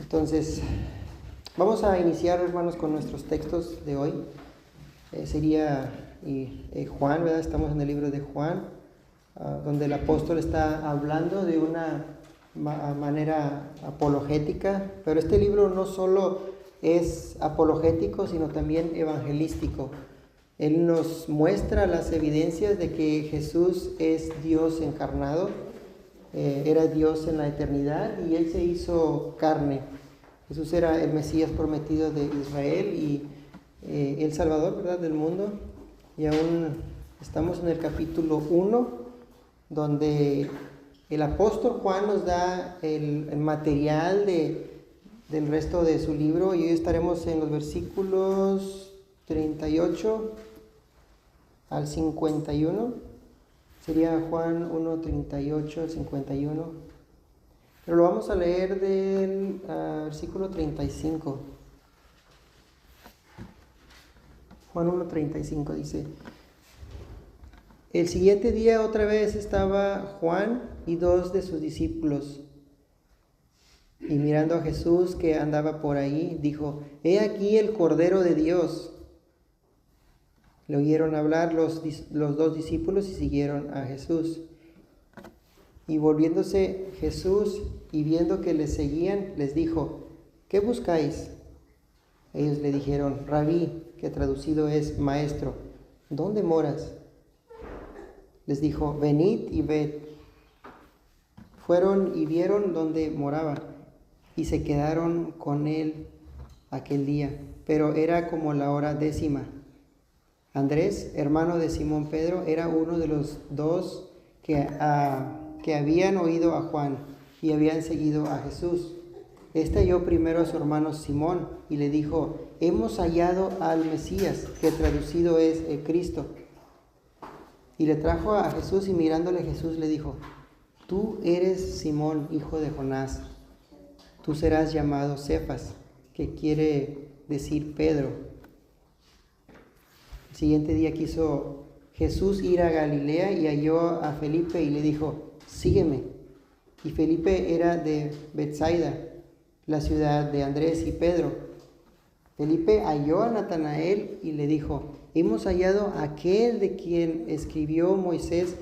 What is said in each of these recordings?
Entonces, vamos a iniciar, hermanos, con nuestros textos de hoy. Sería Juan, ¿verdad? Estamos en el libro de Juan, donde el apóstol está hablando de una manera apologética, pero este libro no solo es apologético, sino también evangelístico. Él nos muestra las evidencias de que Jesús es Dios encarnado, era Dios en la eternidad y Él se hizo carne. Jesús era el Mesías prometido de Israel y el Salvador, ¿verdad?, del mundo. Y aún estamos en el capítulo 1, donde el apóstol Juan nos da el material del resto de su libro, y hoy estaremos en los versículos 38 al 51. Sería Juan 1, 38 al 51. Pero lo vamos a leer del versículo 35. Juan 1, 35 dice: El siguiente día otra vez estaba Juan y 2 de sus discípulos. Y mirando a Jesús que andaba por ahí, dijo: He aquí el Cordero de Dios. Le oyeron hablar los 2 discípulos y siguieron a Jesús. Y volviéndose Jesús y viendo que les seguían, les dijo: ¿Qué buscáis? Ellos le dijeron: Rabí, que traducido es maestro, ¿dónde moras? Les dijo: Venid y ved. Fueron y vieron dónde moraba, y se quedaron con él aquel día, pero era como la hora 10:00. Andrés, hermano de Simón Pedro, era uno de los 2 que habían oído a Juan y habían seguido a Jesús. Este halló primero a su hermano Simón y le dijo: Hemos hallado al Mesías, que traducido es el Cristo. Y le trajo a Jesús, y mirándole Jesús le dijo: Tú eres Simón, hijo de Jonás. Tú serás llamado Cefas, que quiere decir Pedro. El siguiente día quiso Jesús ir a Galilea y halló a Felipe y le dijo: Sígueme. Y Felipe era de Betsaida, la ciudad de Andrés y Pedro. Felipe halló a Natanael y le dijo: Hemos hallado a aquel de quien escribió Moisés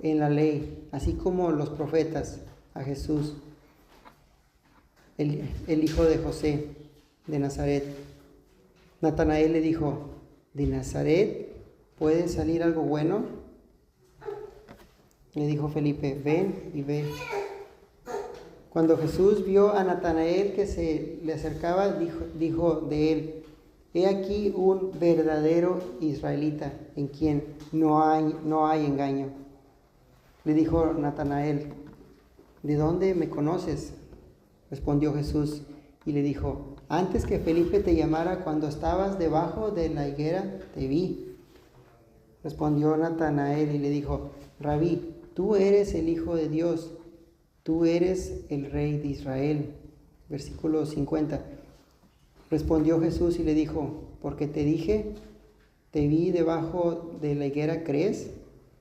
en la ley, así como los profetas, a Jesús, el hijo de José de Nazaret. Natanael le dijo: ¿De Nazaret puede salir algo bueno? Le dijo Felipe: Ven y ve. Cuando Jesús vio a Natanael que se le acercaba, dijo de él: He aquí un verdadero israelita, en quien no hay engaño. Le dijo Natanael: ¿De dónde me conoces? Respondió Jesús y le dijo: Antes que Felipe te llamara, cuando estabas debajo de la higuera, te vi. Respondió Natanael y le dijo: Rabí, tú eres el Hijo de Dios, tú eres el Rey de Israel. Versículo 50. Respondió Jesús y le dijo: Porque te dije, te vi debajo de la higuera, ¿crees?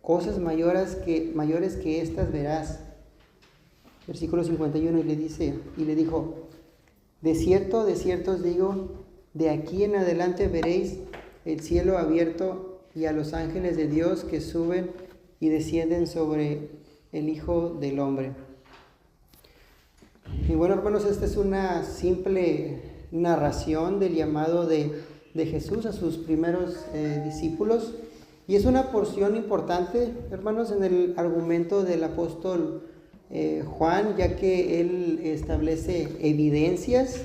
Cosas mayores que estas verás. Versículo 51, y le dijo: de cierto os digo, de aquí en adelante veréis el cielo abierto y a los ángeles de Dios que suben y descienden sobre el Hijo del Hombre. Y bueno, hermanos, esta es una simple narración del llamado de Jesús a sus primeros discípulos, y es una porción importante, hermanos, en el argumento del apóstol Juan, ya que él establece evidencias,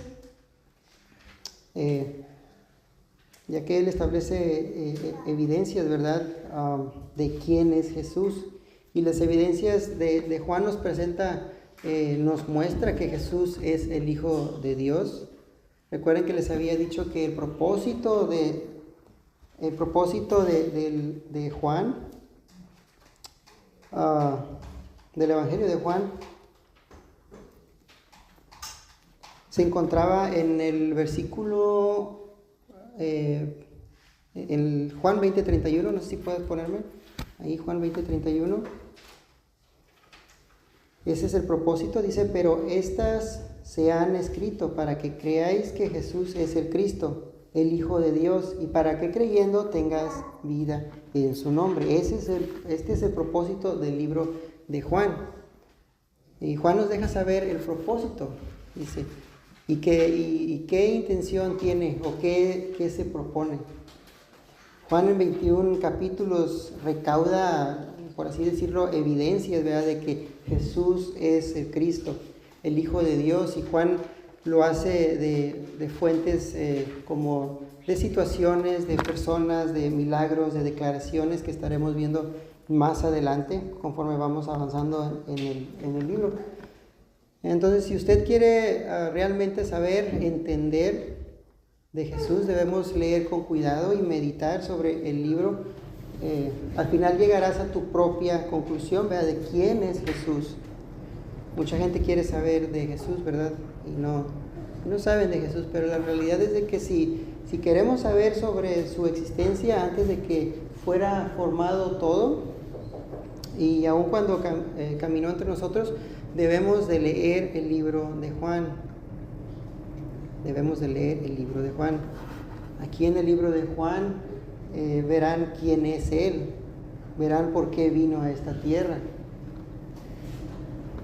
¿verdad?, de quién es Jesús. Y las evidencias de Juan nos muestra que Jesús es el Hijo de Dios. Recuerden que les había dicho que el propósito de Juan, del Evangelio de Juan, se encontraba en el versículo, en Juan 20:31, no sé si puedes ponerme ahí, Juan 20:31. Ese es el propósito, dice: pero estas se han escrito para que creáis que Jesús es el Cristo, el Hijo de Dios, y para que creyendo tengas vida en su nombre. Este es el propósito del libro de Juan. Y Juan nos deja saber el propósito, dice, y qué intención tiene o qué se propone. Juan en 21 capítulos recauda, por así decirlo, evidencias, ¿verdad?, de que Jesús es el Cristo, el Hijo de Dios, y Juan lo hace de fuentes como de situaciones, de personas, de milagros, de declaraciones que estaremos viendo más adelante conforme vamos avanzando en el libro. Entonces, si usted quiere realmente saber, entender de Jesús, debemos leer con cuidado y meditar sobre el libro. Al final llegarás a tu propia conclusión, ¿verdad?, de quién es Jesús. Mucha gente quiere saber de Jesús, ¿verdad? Y no saben de Jesús, pero la realidad es de que si queremos saber sobre su existencia antes de que fuera formado todo, y aun cuando caminó entre nosotros, debemos de leer el libro de Juan. Debemos de leer el libro de Juan. Aquí en el libro de Juan verán quién es Él, verán por qué vino a esta tierra.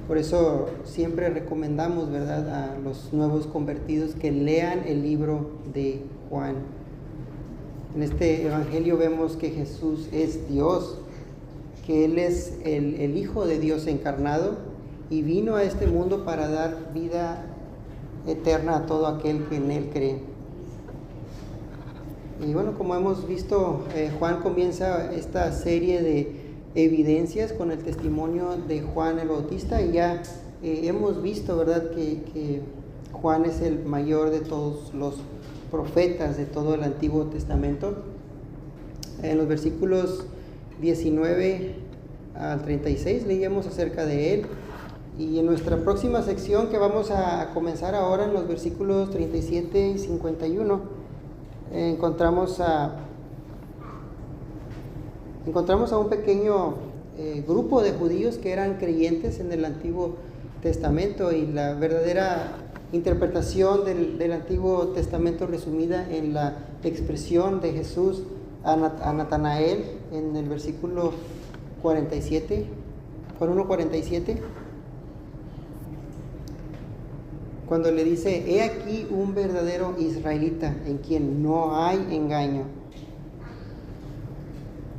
Por eso siempre recomendamos, ¿verdad?, a los nuevos convertidos que lean el libro de Juan. En este evangelio vemos que Jesús es Dios, que Él es el Hijo de Dios encarnado y vino a este mundo para dar vida eterna a todo aquel que en Él cree. Y bueno, como hemos visto, Juan comienza esta serie de evidencias con el testimonio de Juan el Bautista, y ya hemos visto, ¿verdad?, que Juan es el mayor de todos los profetas de todo el Antiguo Testamento. En los versículos 19 al 36 leíamos acerca de él, y en nuestra próxima sección, que vamos a comenzar ahora en los versículos 37 y 51, encontramos a un pequeño grupo de judíos que eran creyentes en el Antiguo Testamento, y la verdadera interpretación del Antiguo Testamento resumida en la expresión de Jesús a Natanael en el versículo 47, Juan 1:47, cuando le dice: he aquí un verdadero israelita en quien no hay engaño.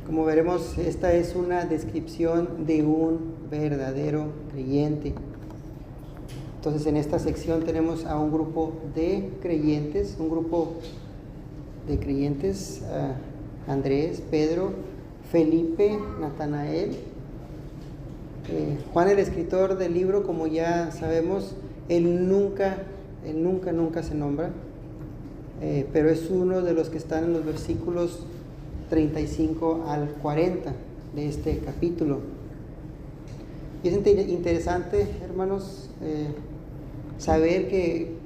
Como veremos, esta es una descripción de un verdadero creyente. Entonces, en esta sección tenemos a un grupo de creyentes, Andrés, Pedro, Felipe, Natanael. Juan, el escritor del libro, como ya sabemos, él nunca se nombra, pero es uno de los que están en los versículos 35 al 40 de este capítulo. Y es interesante, hermanos, saber que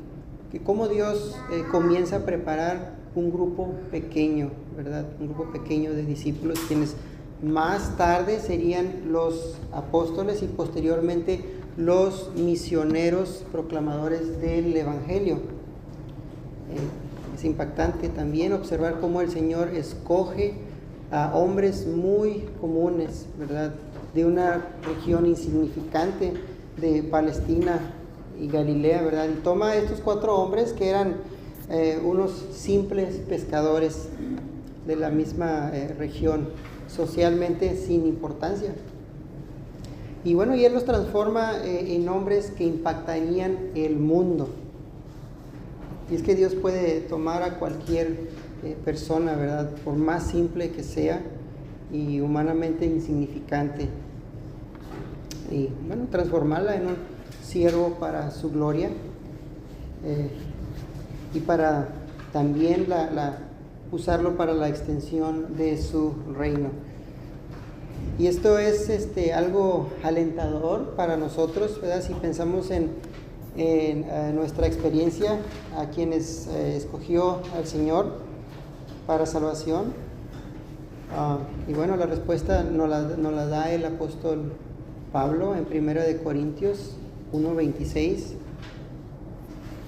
cómo Dios comienza a preparar un grupo pequeño, ¿verdad? Un grupo pequeño de discípulos, quienes más tarde serían los apóstoles y posteriormente los misioneros proclamadores del Evangelio. Es impactante también observar cómo el Señor escoge a hombres muy comunes, ¿verdad?, de una región insignificante de Palestina y Galilea, ¿verdad? Y toma a estos 4 hombres que eran unos simples pescadores de la misma región, socialmente sin importancia. Y bueno, y Él los transforma en hombres que impactarían el mundo. Y es que Dios puede tomar a cualquier persona, ¿verdad?, por más simple que sea y humanamente insignificante, y bueno, transformarla en un siervo para su gloria, y para también usarlo para la extensión de su reino. Y esto es algo alentador para nosotros, ¿verdad?, si pensamos en nuestra experiencia, a quienes escogió al Señor para salvación. Y bueno, la respuesta nos la da el apóstol Pablo en 1 de Corintios 1:26.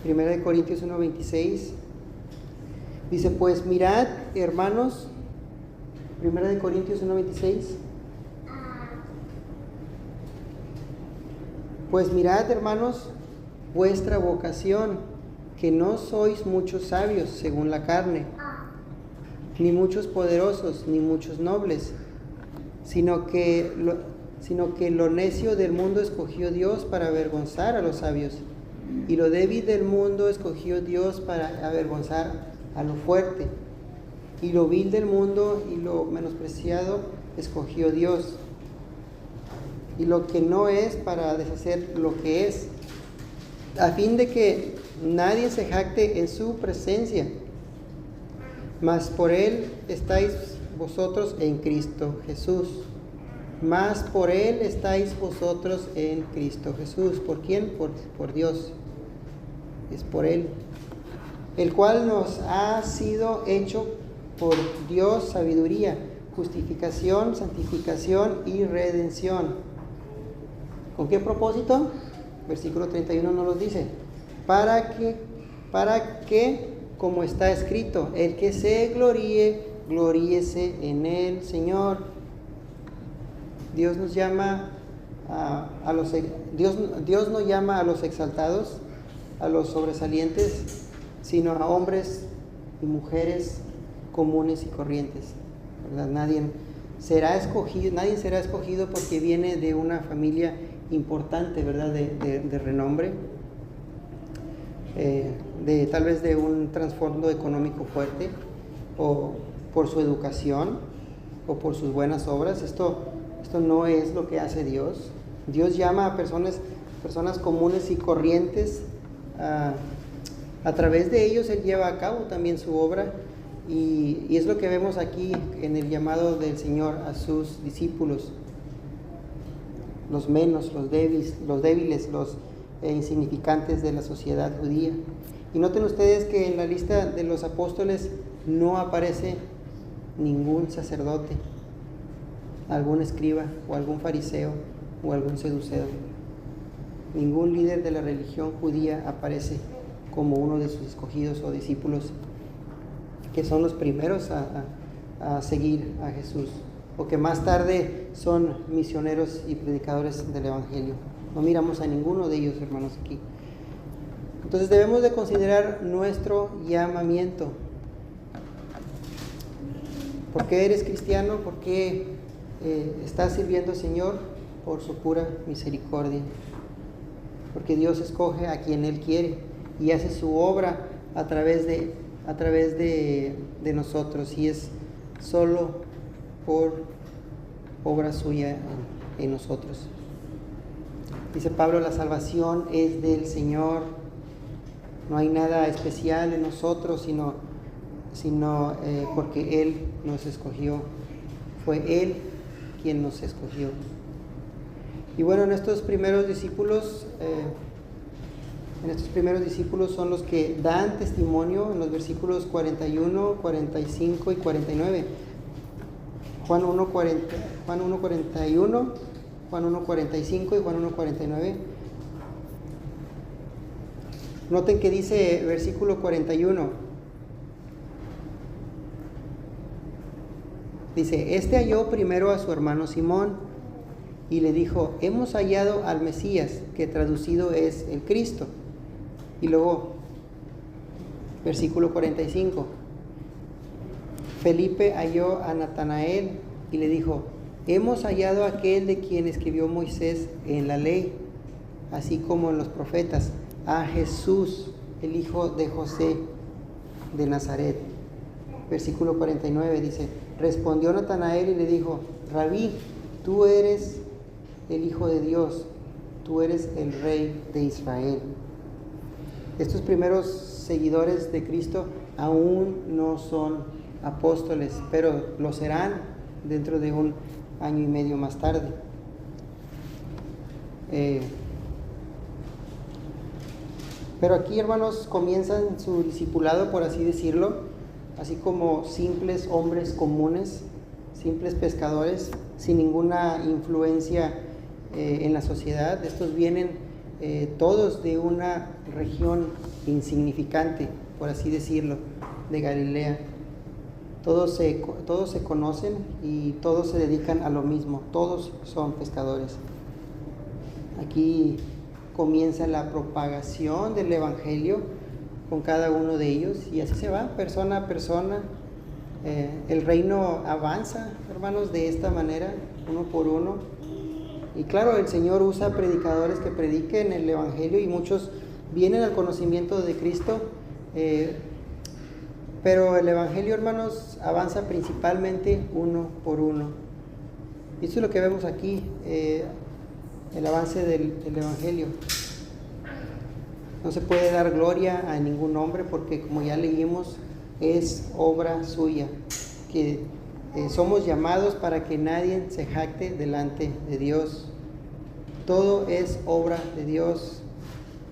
Primera de Corintios 1:26. Dice, pues mirad, hermanos, Primera de Corintios 1:26. Pues mirad, hermanos, vuestra vocación, que no sois muchos sabios según la carne, ni muchos poderosos, ni muchos nobles, sino que lo necio del mundo escogió Dios para avergonzar a los sabios, y lo débil del mundo escogió Dios para avergonzar a lo fuerte, y lo vil del mundo y lo menospreciado escogió Dios, y lo que no es para deshacer lo que es, a fin de que nadie se jacte en su presencia. Mas por él estáis vosotros en Cristo Jesús. Mas por él estáis vosotros en Cristo Jesús. ¿Por quién? Por Dios. Es por él. El cual nos ha sido hecho por Dios sabiduría, justificación, santificación y redención. ¿Con qué propósito? Versículo 31 nos lo dice. Para que, como está escrito, el que se gloríe, gloríese en el Señor. Dios nos llama Dios no llama a los exaltados, a los sobresalientes, sino a hombres y mujeres comunes y corrientes, ¿verdad? Nadie será escogido porque viene de una familia importante, ¿verdad? De renombre, tal vez de un trasfondo económico fuerte, o por su educación, o por sus buenas obras. Esto no es lo que hace Dios. Dios llama a personas comunes y corrientes. A través de ellos Él lleva a cabo también su obra, y es lo que vemos aquí en el llamado del Señor a sus discípulos. Los menos, los débiles, los insignificantes de la sociedad judía. Y noten ustedes que en la lista de los apóstoles no aparece ningún sacerdote, algún escriba o algún fariseo o algún seduceo. Ningún líder de la religión judía aparece como uno de sus escogidos o discípulos, que son los primeros a seguir a Jesús, o que más tarde son misioneros y predicadores del Evangelio. No miramos a ninguno de ellos, hermanos, aquí. Entonces debemos de considerar nuestro llamamiento. ¿Por qué eres cristiano? ¿Por qué estás sirviendo al Señor? Por su pura misericordia. Porque Dios escoge a quien Él quiere y hace su obra a través de nosotros, y es solo por obra suya en nosotros. Dice Pablo, la salvación es del Señor. No hay nada especial en nosotros, sino porque Él nos escogió. Fue Él quien nos escogió. Y bueno, en estos primeros discípulos son los que dan testimonio en los versículos 41, 45 y 49. Juan 1:41, Juan 1:45 y Juan 1:49. Noten que dice versículo 41. Dice, este halló primero a su hermano Simón y le dijo, hemos hallado al Mesías, que traducido es el Cristo. Y luego, versículo 45. Felipe halló a Natanael y le dijo, hemos hallado a aquel de quien escribió Moisés en la ley, así como en los profetas, a Jesús, el hijo de José de Nazaret. Versículo 49 dice, respondió Natanael y le dijo, Rabí, tú eres el Hijo de Dios, tú eres el Rey de Israel. Estos primeros seguidores de Cristo aún no son apóstoles, pero lo serán dentro de 1 año y medio más tarde. Pero aquí, hermanos, comienzan su discipulado, por así decirlo, así como simples hombres comunes, simples pescadores, sin ninguna influencia en la sociedad. Estos vienen todos de una región insignificante, por así decirlo, de Galilea. Todos se conocen y todos se dedican a lo mismo, todos son pescadores. Aquí comienza la propagación del Evangelio con cada uno de ellos y así se va, persona a persona. El reino avanza, hermanos, de esta manera, uno por uno. Y claro, el Señor usa predicadores que prediquen el Evangelio y muchos vienen al conocimiento de Cristo. Pero el Evangelio, hermanos, avanza principalmente uno por uno. Y eso es lo que vemos aquí, el avance del Evangelio. No se puede dar gloria a ningún hombre porque, como ya leímos, es obra suya, que somos llamados para que nadie se jacte delante de Dios. Todo es obra de Dios.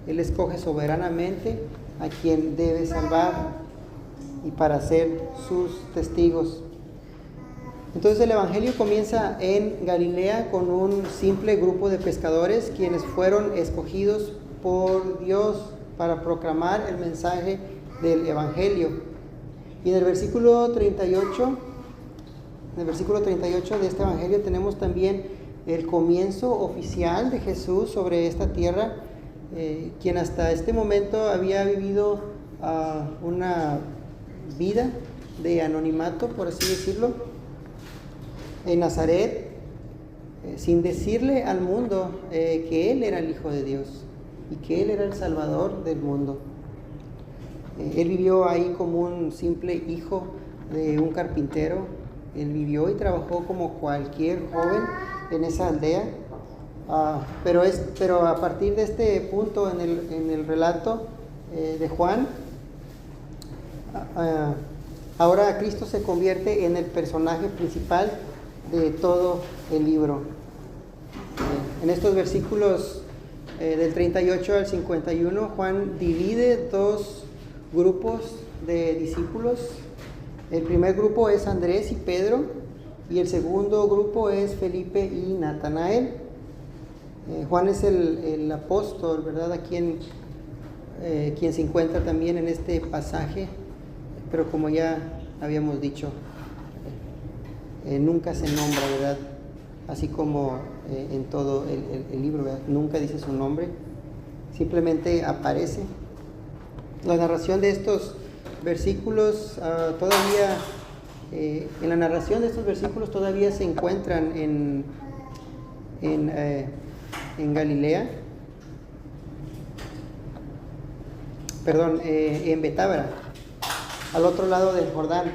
Él escoge soberanamente a quien debe salvar y para ser sus testigos. Entonces el Evangelio comienza en Galilea con un simple grupo de pescadores quienes fueron escogidos por Dios para proclamar el mensaje del Evangelio. Y en el versículo 38 de este Evangelio tenemos también el comienzo oficial de Jesús sobre esta tierra, quien hasta este momento había vivido una vida de anonimato, por así decirlo, en Nazaret, sin decirle al mundo que Él era el Hijo de Dios y que Él era el Salvador del mundo. Él vivió ahí como un simple hijo de un carpintero. Él vivió y trabajó como cualquier joven en esa aldea. Pero a partir de este punto en el relato de Juan, ahora Cristo se convierte en el personaje principal de todo el libro. En estos versículos del 38 al 51, Juan divide dos grupos de discípulos. El primer grupo es Andrés y Pedro y el segundo grupo es Felipe y Natanael. Juan es el apóstol, ¿verdad? A quien se encuentra también en este pasaje, pero como ya habíamos dicho, nunca se nombra, ¿verdad? Así como en todo el libro, ¿verdad? Nunca dice su nombre, simplemente aparece. La narración de estos versículos en la narración de estos versículos todavía se encuentran en Galilea, en Betábara, al otro lado del Jordán.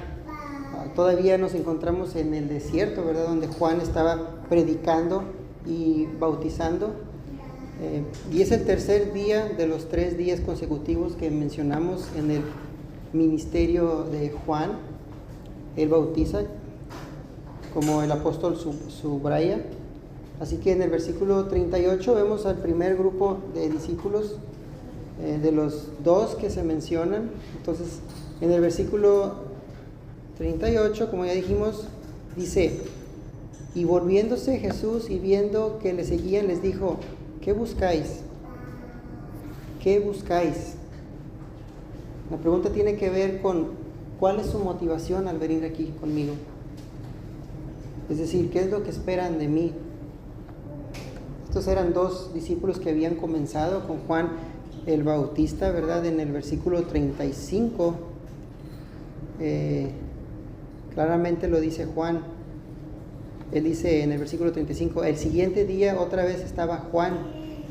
Todavía nos encontramos en el desierto, ¿verdad? Donde Juan estaba predicando y bautizando. Y es el tercer día de los 3 días consecutivos que mencionamos en el ministerio de Juan. Él bautiza, como el apóstol subraya. Así que en el versículo 38 vemos al primer grupo de discípulos, de los 2 que se mencionan. Entonces, en el versículo 38, como ya dijimos, dice: y volviéndose Jesús y viendo que le seguían, les dijo: ¿qué buscáis? ¿Qué buscáis? La pregunta tiene que ver con cuál es su motivación al venir aquí conmigo. Es decir, ¿qué es lo que esperan de mí? Estos eran 2 discípulos que habían comenzado con Juan el Bautista, ¿verdad? En el versículo 35, claramente lo dice Juan. Él dice en el versículo 35, el siguiente día otra vez estaba Juan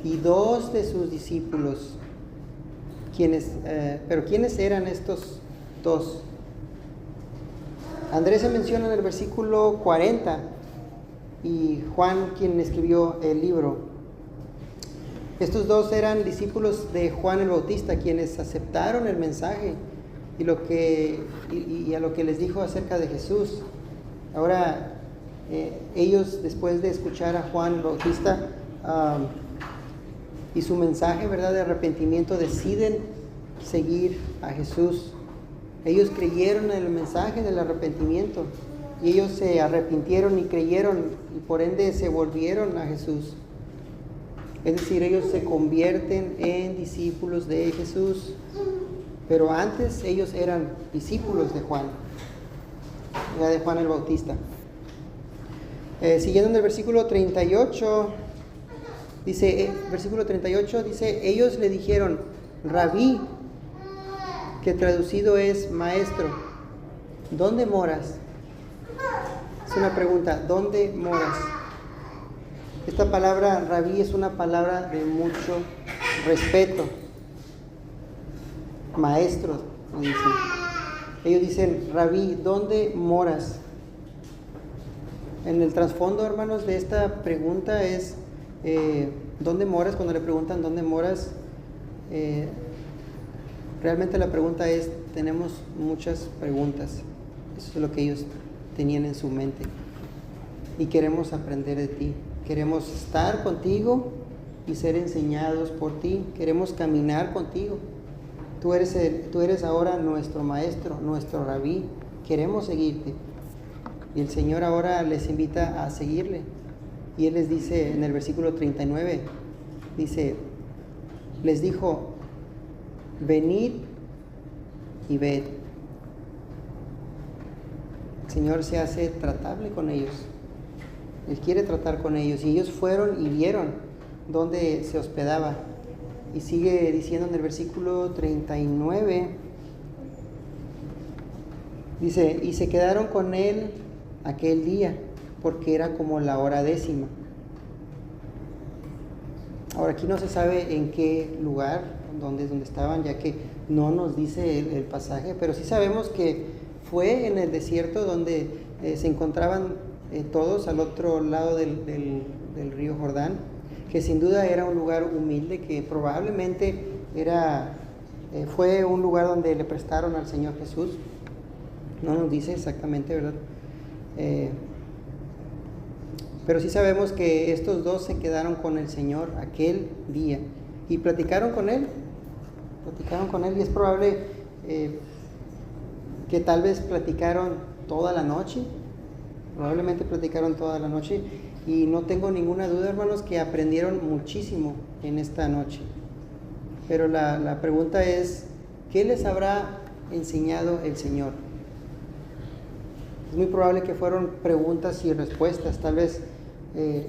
y 2 de sus discípulos. Pero ¿quiénes eran estos 2? Andrés se menciona en el versículo 40 y Juan quien escribió el libro. Estos 2 eran discípulos de Juan el Bautista, quienes aceptaron el mensaje y a lo que les dijo acerca de Jesús. Ahora, ellos, después de escuchar a Juan el Bautista y su mensaje, ¿verdad?, de arrepentimiento, deciden seguir a Jesús. Ellos creyeron en el mensaje del arrepentimiento y ellos se arrepintieron y creyeron y por ende se volvieron a Jesús. Es decir, ellos se convierten en discípulos de Jesús. Pero antes ellos eran discípulos de Juan, ya de Juan el Bautista. Siguiendo en el versículo 38, versículo 38 dice, ellos le dijeron, Rabí, que traducido es maestro, ¿dónde moras? Es una pregunta, ¿dónde moras? Esta palabra Rabí es una palabra de mucho respeto. Maestros, dicen. Ellos dicen, Rabí, ¿dónde moras? En el trasfondo, hermanos, de esta pregunta es, ¿dónde moras? Cuando le preguntan ¿dónde moras? Realmente la pregunta es, tenemos muchas preguntas. Eso es lo que ellos tenían en su mente. Y queremos aprender de ti. Queremos estar contigo y ser enseñados por ti. Queremos caminar contigo. Tú eres ahora nuestro maestro, nuestro rabí. Queremos seguirte. Y el Señor ahora les invita a seguirle. Y Él les dice en el versículo 39, dice, les dijo, venid y ved. El Señor se hace tratable con ellos. Él quiere tratar con ellos. Y ellos fueron y vieron dónde se hospedaba. Y sigue diciendo en el versículo 39, dice, y se quedaron con él aquel día, porque era como la hora 10:00. Ahora aquí no se sabe en qué lugar, donde estaban, ya que no nos dice el pasaje, pero sí sabemos que fue en el desierto donde se encontraban todos al otro lado del río Jordán, que sin duda era un lugar humilde, que probablemente fue un lugar donde le prestaron al Señor Jesús. No nos dice exactamente, ¿verdad? Pero sí sabemos que estos dos se quedaron con el Señor aquel día y platicaron con Él y es probable que tal vez platicaron toda la noche, probablemente platicaron toda la noche. Y no tengo ninguna duda, hermanos, que aprendieron muchísimo en esta noche. Pero la pregunta es, ¿qué les habrá enseñado el Señor? Es muy probable que fueron preguntas y respuestas. Tal vez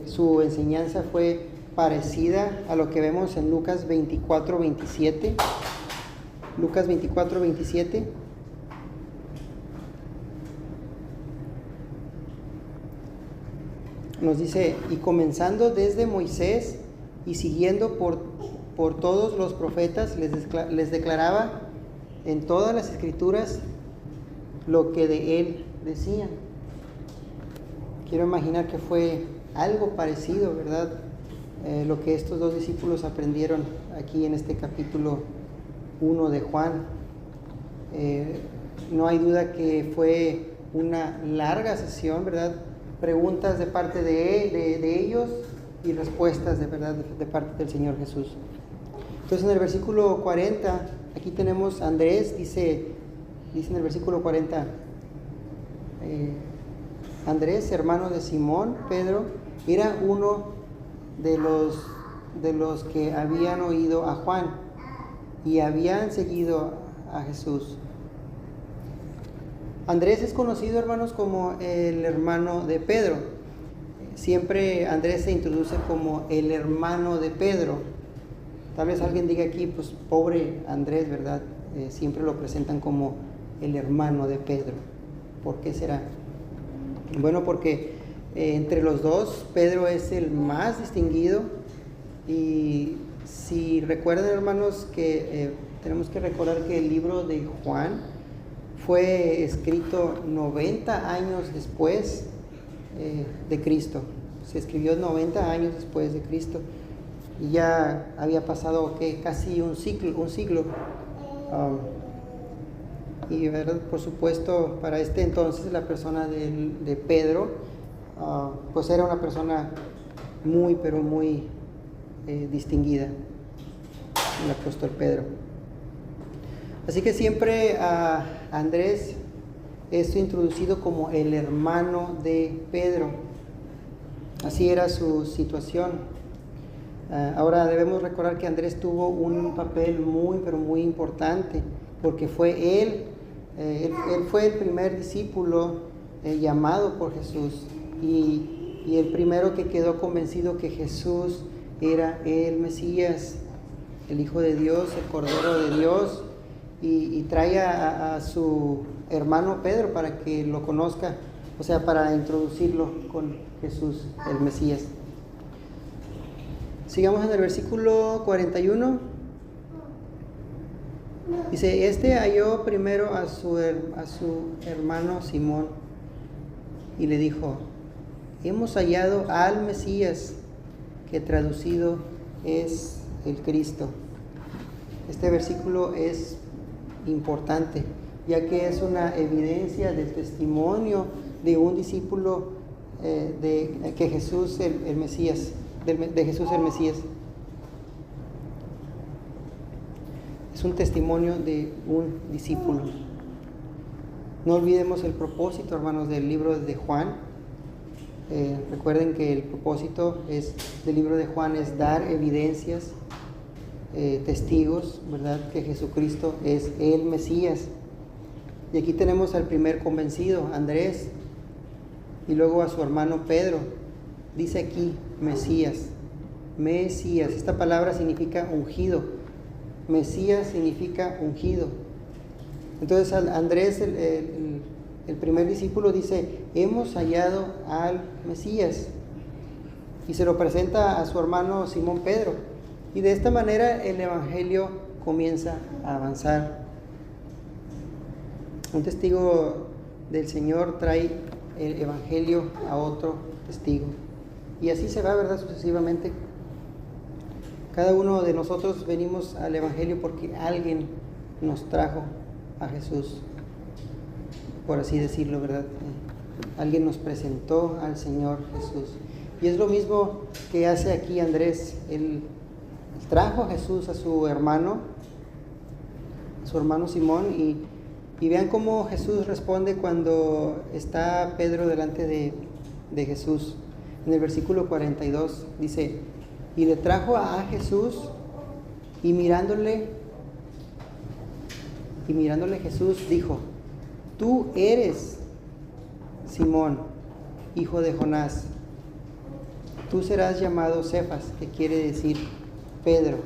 su enseñanza fue parecida a lo que vemos en Lucas 24:27. Lucas 24:27. Nos dice, y comenzando desde Moisés y siguiendo por todos los profetas, les declaraba en todas las escrituras lo que de él decían. Quiero imaginar que fue algo parecido, ¿verdad? Lo que estos dos discípulos aprendieron aquí en este capítulo 1 de Juan. No hay duda que fue una larga sesión, ¿verdad? Preguntas de parte de ellos y respuestas de verdad de parte del Señor Jesús. Entonces en el versículo 40, aquí tenemos a Andrés, dice en el versículo 40, Andrés, hermano de Simón, Pedro, era uno de los que habían oído a Juan y habían seguido a Jesús. Andrés es conocido, hermanos, como el hermano de Pedro. Siempre Andrés se introduce como el hermano de Pedro. Tal vez alguien diga aquí, pues pobre Andrés, ¿verdad? Siempre lo presentan como el hermano de Pedro. ¿Por qué será? Bueno, porque entre los dos, Pedro es el más distinguido. Y si recuerdan, hermanos, que tenemos que recordar que el libro de Juan fue escrito 90 años después de Cristo. Se escribió 90 años después de Cristo. Y ya había pasado casi un siglo. Y ¿verdad? Por supuesto, para este entonces la persona de Pedro, pues era una persona muy, pero muy distinguida, el apóstol Pedro. Así que siempre a Andrés es introducido como el hermano de Pedro. Así era su situación. Ahora debemos recordar que Andrés tuvo un papel muy, pero muy importante, porque fue él fue el primer discípulo llamado por Jesús y el primero que quedó convencido que Jesús era el Mesías, el Hijo de Dios, el Cordero de Dios, y trae a su hermano Pedro para que lo conozca, o sea, para introducirlo con Jesús, el Mesías. Sigamos en el versículo 41. Dice, este halló primero a su hermano Simón y le dijo, hemos hallado al Mesías, que traducido es el Cristo. Este versículo es importante, ya que es una evidencia del testimonio de un discípulo de que Jesús el Mesías, de Jesús el Mesías. Es un testimonio de un discípulo. No olvidemos el propósito, hermanos, del libro de Juan. Recuerden que el propósito del libro de Juan es dar evidencias, testigos, ¿verdad?, que Jesucristo es el Mesías. Y aquí tenemos al primer convencido, Andrés, y luego a su hermano Pedro. Dice aquí, Mesías. Mesías. Esta palabra significa ungido. Mesías significa ungido. Entonces Andrés, el primer discípulo, dice, hemos hallado al Mesías. Y se lo presenta a su hermano Simón Pedro. Y de esta manera el evangelio comienza a avanzar. Un testigo del Señor trae el evangelio a otro testigo. Y así se va, ¿verdad?, sucesivamente. Cada uno de nosotros venimos al evangelio porque alguien nos trajo a Jesús, por así decirlo, ¿verdad? Alguien nos presentó al Señor Jesús. Y es lo mismo que hace aquí Andrés. Él trajo a Jesús a su hermano Simón, y vean cómo Jesús responde cuando está Pedro delante de Jesús. En el versículo 42 dice, y le trajo a Jesús, y mirándole Jesús dijo, tú eres Simón, hijo de Jonás, tú serás llamado Cefas, que quiere decir Pedro.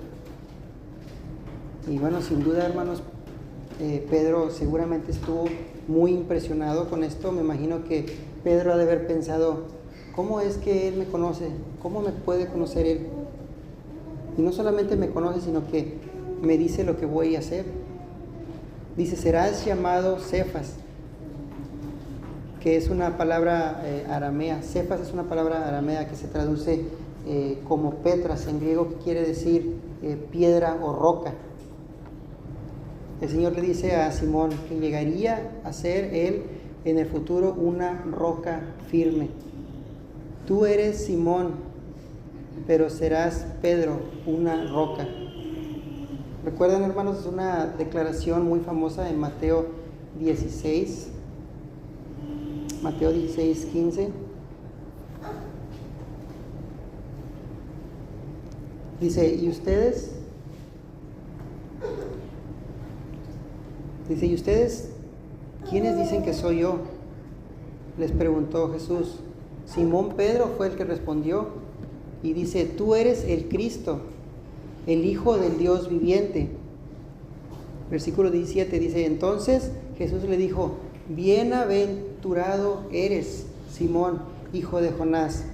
Y bueno, sin duda, hermanos, Pedro seguramente estuvo muy impresionado con esto. Me imagino que Pedro ha de haber pensado, ¿cómo es que él me conoce? ¿Cómo me puede conocer él? Y no solamente me conoce, sino que me dice lo que voy a hacer. Dice, serás llamado Cefas, que es una palabra aramea. Cefas es una palabra aramea que se traduce como Petras en griego, que quiere decir piedra o roca. El Señor le dice a Simón que llegaría a ser él en el futuro una roca firme. Tú eres Simón, pero serás Pedro, una roca. Recuerden, hermanos, es una declaración muy famosa en Mateo 16, 15. Dice, ¿y ustedes? Dice, ¿y ustedes quiénes dicen que soy yo? Les preguntó Jesús. Simón Pedro fue el que respondió y dice, tú eres el Cristo, el Hijo del Dios viviente. Versículo 17 dice, entonces Jesús le dijo, bienaventurado eres, Simón, hijo de Jonás,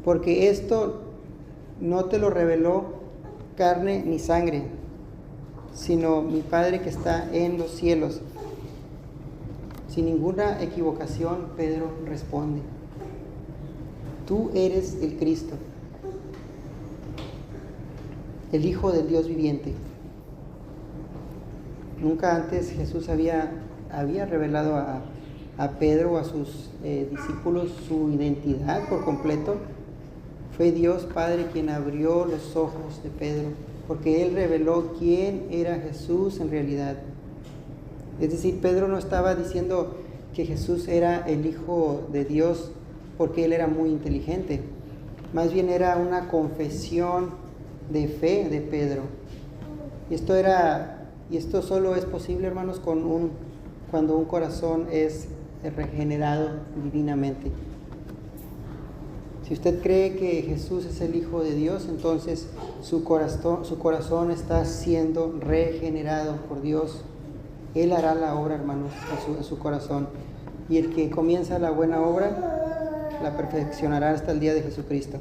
porque esto no te lo reveló carne ni sangre, sino mi Padre que está en los cielos. Sin ninguna equivocación, Pedro responde, tú eres el Cristo, el Hijo del Dios viviente. Nunca antes Jesús había revelado a Pedro o a sus discípulos su identidad por completo. Fue Dios Padre quien abrió los ojos de Pedro, porque Él reveló quién era Jesús en realidad. Es decir, Pedro no estaba diciendo que Jesús era el Hijo de Dios porque Él era muy inteligente. más bien era una confesión de fe de Pedro. Y esto solo es posible, hermanos, cuando un corazón es regenerado divinamente. Si usted cree que Jesús es el Hijo de Dios, entonces su corazón está siendo regenerado por Dios. Él hará la obra, hermanos, en su corazón. Y el que comienza la buena obra, la perfeccionará hasta el día de Jesucristo.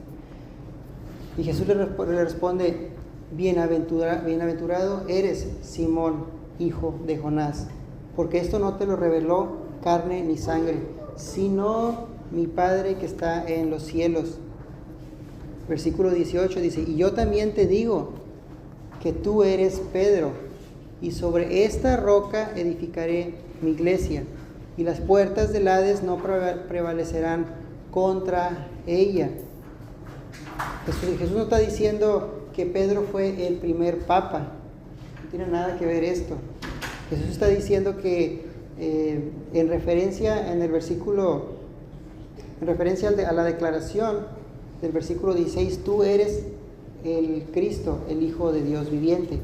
Y Jesús le responde: bienaventurado eres, Simón, hijo de Jonás, porque esto no te lo reveló carne ni sangre, sino mi Padre que está en los cielos. Versículo 18 dice: y yo también te digo que tú eres Pedro, y sobre esta roca edificaré mi iglesia, y las puertas del Hades no prevalecerán contra ella. Jesús no está diciendo que Pedro fue el primer papa, no tiene nada que ver esto. Jesús está diciendo que en referencia a la declaración del versículo 16, tú eres el Cristo, el Hijo de Dios viviente.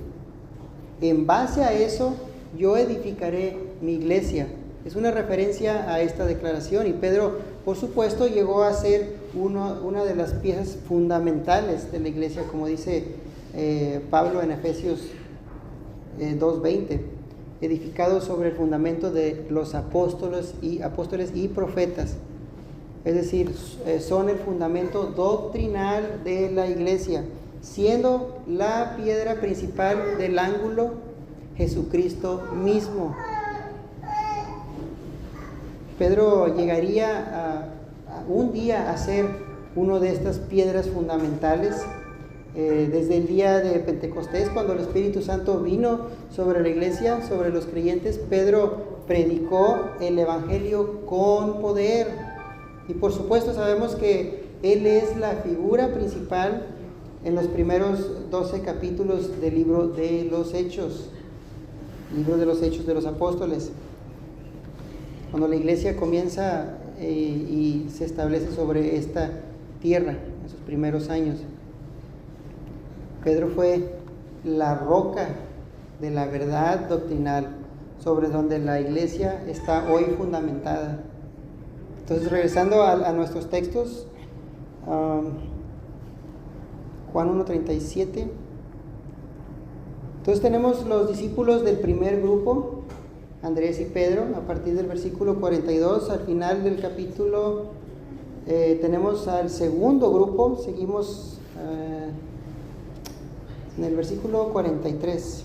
En base a eso, yo edificaré mi iglesia. Es una referencia a esta declaración, y Pedro, por supuesto, llegó a ser una de las piezas fundamentales de la iglesia, como dice Pablo en Efesios 2:20, edificado sobre el fundamento de los apóstoles y profetas. Es decir, son el fundamento doctrinal de la iglesia, siendo la piedra principal del ángulo Jesucristo mismo. Pedro llegaría un día a ser uno de estas piedras fundamentales. Desde el día de Pentecostés, cuando el Espíritu Santo vino sobre la iglesia, sobre los creyentes, Pedro predicó el Evangelio con poder. Y por supuesto sabemos que él es la figura principal en los primeros 12 capítulos del libro de los Hechos de los Apóstoles, cuando la iglesia comienza y se establece sobre esta tierra en sus primeros años. Pedro fue la roca de la verdad doctrinal sobre donde la iglesia está hoy fundamentada. Entonces, regresando a nuestros textos, Juan 1:37. Entonces tenemos los discípulos del primer grupo, Andrés y Pedro, a partir del versículo 42. Al final del capítulo tenemos al segundo grupo, seguimos en el versículo 43.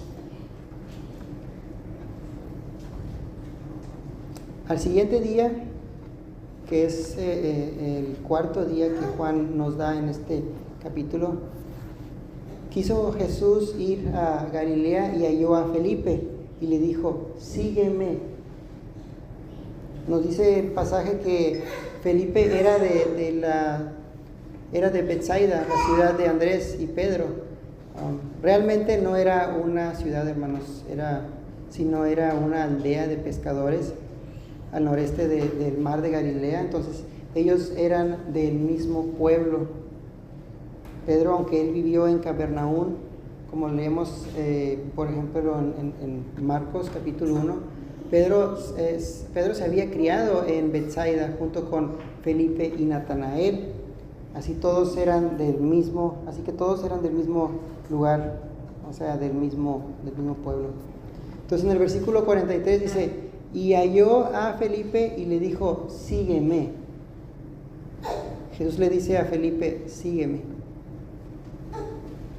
Al siguiente día, que es el cuarto día que Juan nos da en este capítulo, quiso Jesús ir a Galilea y halló a Felipe y le dijo: sígueme. Nos dice el pasaje que Felipe era de Betsaida, la ciudad de Andrés y Pedro. Realmente no era una ciudad, hermanos, sino era una aldea de pescadores al noreste del mar de Galilea. Entonces ellos eran del mismo pueblo. Pedro, aunque él vivió en Capernaum, como leemos por ejemplo en Marcos capítulo 1, Pedro se había criado en Betsaida junto con Felipe y Natanael. Así que todos eran del mismo lugar, o sea, del mismo pueblo. Entonces en el versículo 43 dice: y halló a Felipe y le dijo: sígueme. Jesús le dice a Felipe: sígueme.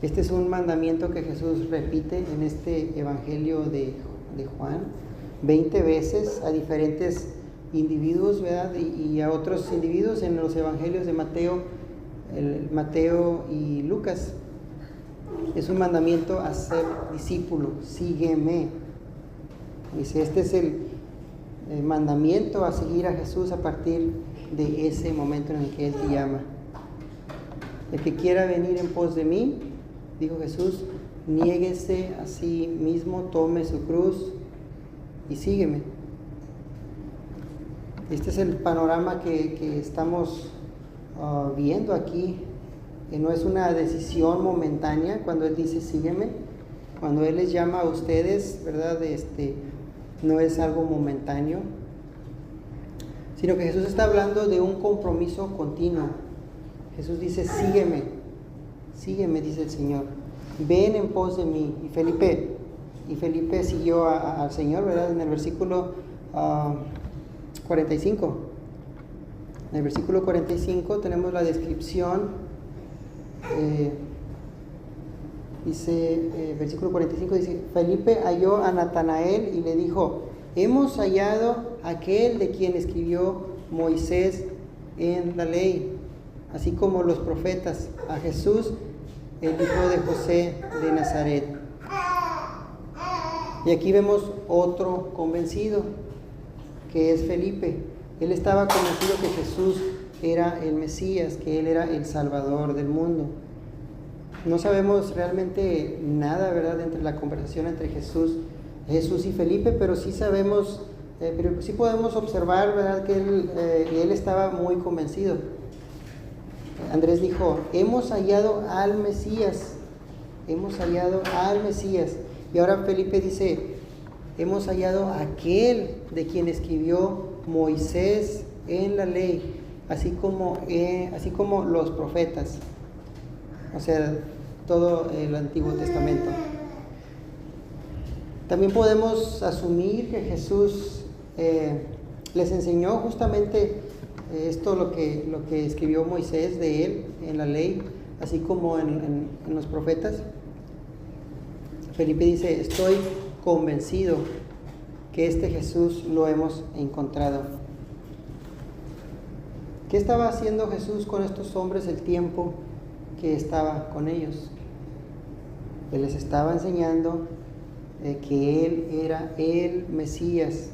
Este es un mandamiento que Jesús repite en este evangelio de Juan 20 veces a diferentes individuos, ¿verdad? Y a otros individuos en los evangelios de Mateo y Lucas. Es un mandamiento a ser discípulo: sígueme. Dice, este es el mandamiento a seguir a Jesús a partir de ese momento en el que Él te llama. El que quiera venir en pos de mí, dijo Jesús, niéguese a sí mismo, tome su cruz y sígueme. Este es el panorama que estamos viendo aquí no es una decisión momentánea cuando Él dice sígueme, cuando Él les llama a ustedes, ¿verdad? No es algo momentáneo, sino que Jesús está hablando de un compromiso continuo. Jesús dice sígueme, sígueme, dice el Señor, ven en pos de mí. Y Felipe siguió al Señor, ¿verdad? En el versículo 45. En el versículo 45 tenemos la descripción, versículo 45 dice, Felipe halló a Natanael y le dijo, hemos hallado a aquel de quien escribió Moisés en la ley, así como los profetas, a Jesús, el hijo de José de Nazaret. Y aquí vemos otro convencido, que es Felipe. Él estaba convencido que Jesús era el Mesías, que Él era el Salvador del mundo. No sabemos realmente nada, ¿verdad?, entre la conversación entre Jesús y Felipe, pero sí sabemos, pero sí podemos observar, ¿verdad?, que él estaba muy convencido. Andrés dijo, hemos hallado al Mesías, hemos hallado al Mesías. Y ahora Felipe dice, hemos hallado a aquel de quien escribió Moisés en la ley, así como los profetas, o sea, todo el Antiguo Testamento. También podemos asumir que Jesús les enseñó justamente esto, lo que escribió Moisés de él en la ley, así como en los profetas. Felipe dice, estoy convencido que este Jesús lo hemos encontrado. ¿Qué estaba haciendo Jesús con estos hombres el tiempo que estaba con ellos? Él les estaba enseñando que Él era el Mesías,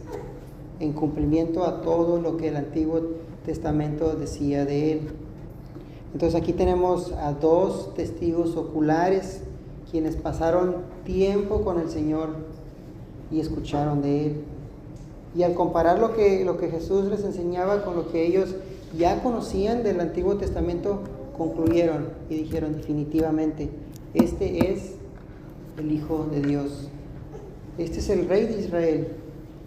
en cumplimiento a todo lo que el Antiguo Testamento decía de Él. Entonces aquí tenemos a dos testigos oculares, quienes pasaron tiempo con el Señor y escucharon de Él. Y al comparar lo que Jesús les enseñaba con lo que ellos ya conocían del Antiguo Testamento, concluyeron y dijeron definitivamente, este es el Hijo de Dios, este es el Rey de Israel,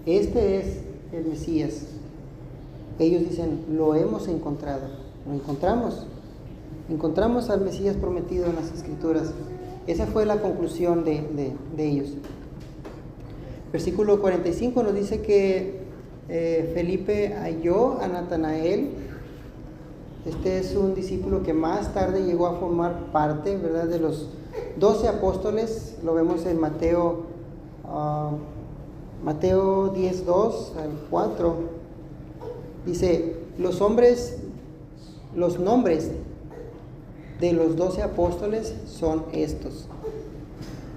este es el Mesías. Ellos dicen, lo hemos encontrado, lo encontramos al Mesías prometido en las Escrituras. Esa fue la conclusión de ellos. Versículo 45 nos dice que Felipe halló a Natanael. Este es un discípulo que más tarde llegó a formar parte, ¿verdad?, de los 12 apóstoles. Lo vemos en Mateo 10:2 al 4. Dice, los nombres de los 12 apóstoles son estos.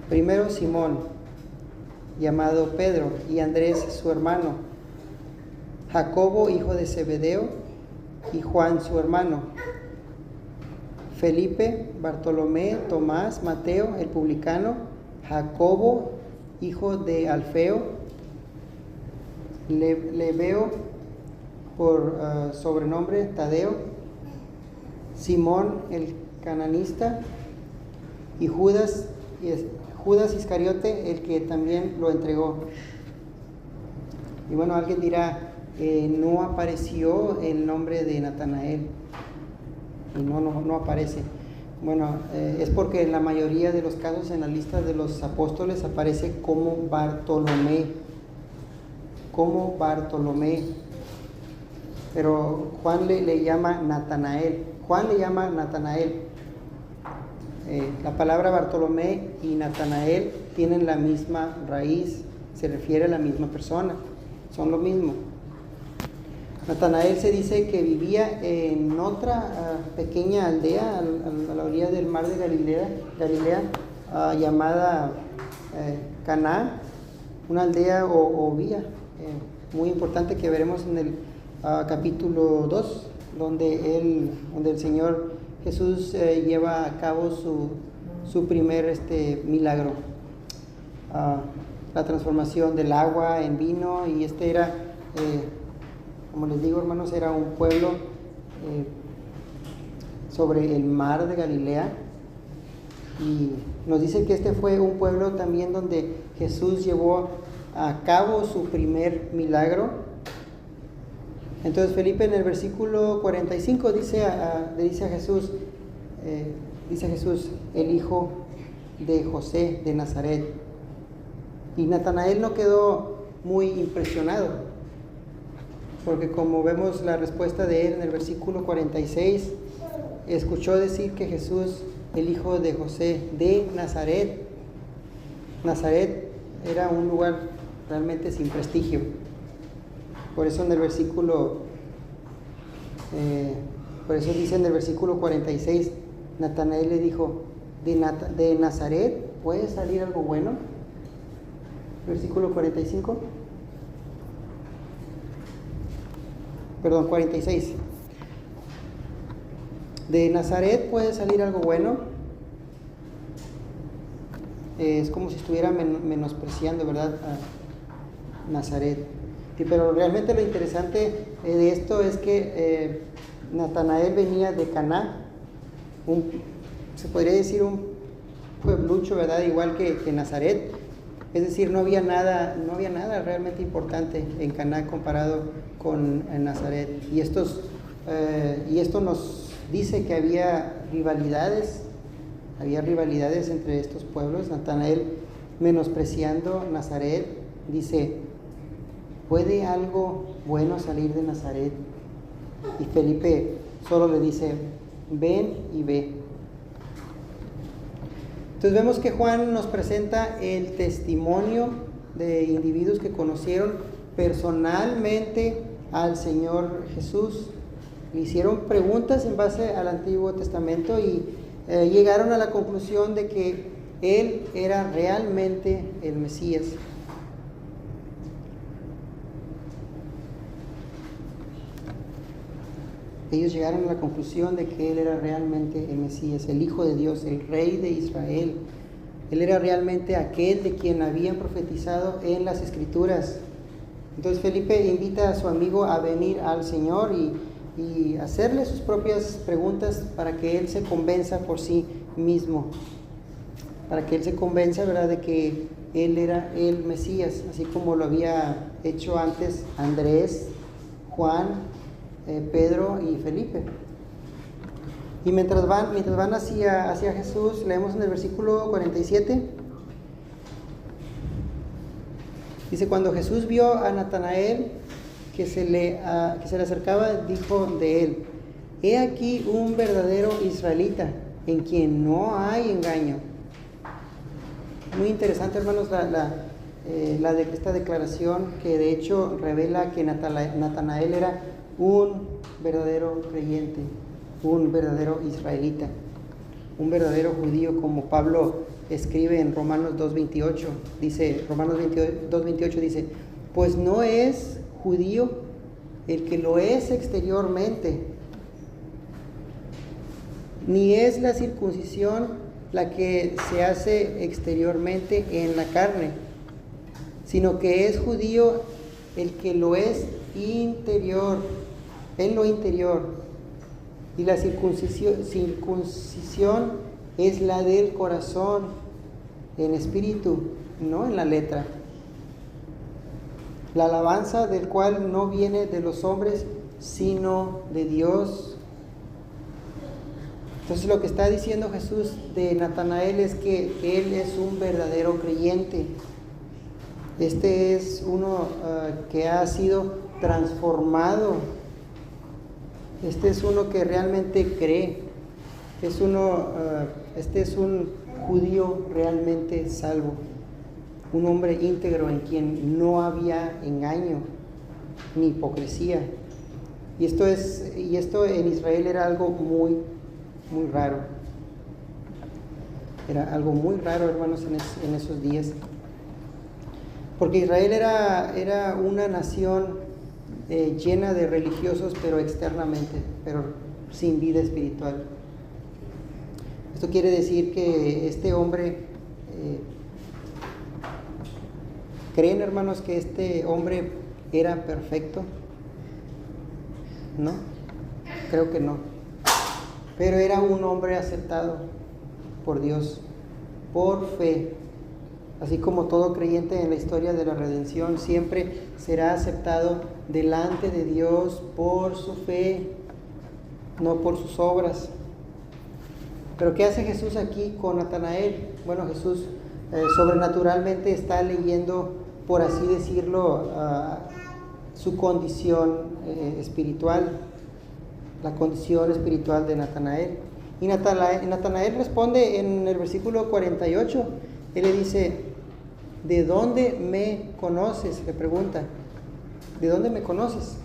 Primero, Simón, llamado Pedro, y Andrés su hermano, Jacobo, hijo de Zebedeo, y Juan su hermano, Felipe, Bartolomé, Tomás, Mateo, el publicano, Jacobo, hijo de Alfeo, Lebeo, por sobrenombre Tadeo, Simón el cananista, y Judas Iscariote, el que también lo entregó. Y bueno, alguien dirá, no apareció el nombre de Natanael, y no aparece. Bueno, es porque en la mayoría de los casos en la lista de los apóstoles aparece como Bartolomé, pero Juan le llama Natanael. La palabra Bartolomé y Natanael tienen la misma raíz, se refiere a la misma persona, son lo mismo. Natanael se dice que vivía en otra pequeña aldea a la orilla del mar de Galilea, llamada Caná, una aldea o villa muy importante que veremos en el capítulo 2, donde el Señor Jesús lleva a cabo su primer milagro, la transformación del agua en vino. Y era, como les digo, hermanos, era un pueblo sobre el mar de Galilea. Y nos dice que este fue un pueblo también donde Jesús llevó a cabo su primer milagro. Entonces Felipe en el versículo 45 dice a Jesús, el hijo de José de Nazaret. Y Natanael no quedó muy impresionado, porque como vemos la respuesta de él en el versículo 46, escuchó decir que Jesús, el hijo de José de Nazaret. Nazaret era un lugar realmente sin prestigio. Por eso dice en el versículo 46, Natanael le dijo, ¿de Nazaret puede salir algo bueno? Versículo 45. Perdón, 46. ¿De Nazaret puede salir algo bueno? Es como si estuviera menospreciando, ¿verdad?, a Nazaret. Pero realmente lo interesante de esto es que Natanael venía de Caná, se podría decir un pueblucho, ¿verdad?, igual que Nazaret. Es decir, no había nada realmente importante en Caná comparado con Nazaret. Y esto nos dice que había rivalidades entre estos pueblos. Natanael, menospreciando Nazaret, dice, ¿puede algo bueno salir de Nazaret? Y Felipe solo le dice, ven y ve. Entonces vemos que Juan nos presenta el testimonio de individuos que conocieron personalmente al Señor Jesús. Le hicieron preguntas en base al Antiguo Testamento y llegaron a la conclusión de que Él era realmente el Mesías. Ellos llegaron a la conclusión de que Él era realmente el Mesías, el Hijo de Dios, el Rey de Israel. Él era realmente aquel de quien habían profetizado en las Escrituras. Entonces Felipe invita a su amigo a venir al Señor y hacerle sus propias preguntas para que él se convenza por sí mismo. Para que él se convenza, ¿verdad?, de que Él era el Mesías, así como lo había hecho antes Andrés, Juan, Pedro y Felipe. Y mientras van hacia Jesús, leemos en el versículo 47. Dice, cuando Jesús vio a Natanael que se le acercaba, dijo de él, he aquí un verdadero israelita, en quien no hay engaño. Muy interesante, hermanos, esta declaración, que de hecho revela que Natanael era un verdadero creyente, un verdadero israelita, un verdadero judío, como Pablo escribe en Romanos 2:28. Dice, Romanos 2:28 dice, pues no es judío el que lo es exteriormente, ni es la circuncisión la que se hace exteriormente en la carne, sino que es judío el que lo es interior, en lo interior. Y la circuncisión es la del corazón, en espíritu, no en la letra. La alabanza del cual no viene de los hombres, sino de Dios. Entonces lo que está diciendo Jesús de Natanael es que él es un verdadero creyente. Este es uno que ha sido transformado. Este es uno que realmente cree. Este es un judío realmente salvo. Un hombre íntegro en quien no había engaño ni hipocresía. Y esto en Israel era algo muy, muy raro. Era algo muy raro, hermanos, en esos días. Porque Israel era una nación llena de religiosos, pero externamente, pero sin vida espiritual. Esto quiere decir que este hombre, ¿creen, hermanos, que este hombre era perfecto? No, creo que no. pero era un hombre aceptado por Dios, por fe. Así como todo creyente en la historia de la redención siempre será aceptado delante de Dios por su fe, no por sus obras. Pero ¿qué hace Jesús aquí con Natanael? Bueno, Jesús sobrenaturalmente está leyendo, por así decirlo, su condición espiritual, la condición espiritual de Natanael. Y Natanael responde en el versículo 48, él le dice: ¿de dónde me conoces? Le pregunta, ¿de dónde me conoces?